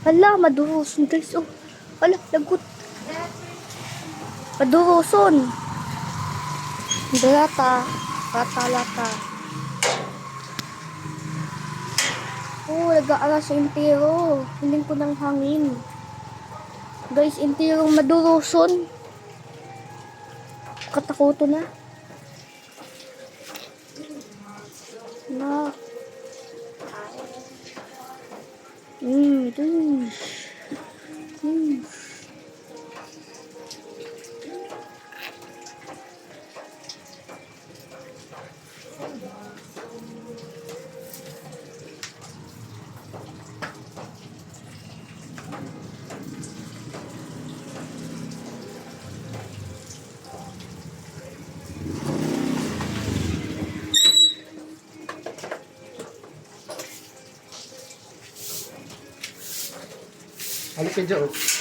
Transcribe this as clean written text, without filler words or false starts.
Hala, maduroson guys. Oh, hala, lagot. Maduroson. Lata. Lata. Oh, nag-aaras sa intero. Hiling ko ng hangin. Guys, interong maduroson. Katakoto na. Na. Halika dyan, oh.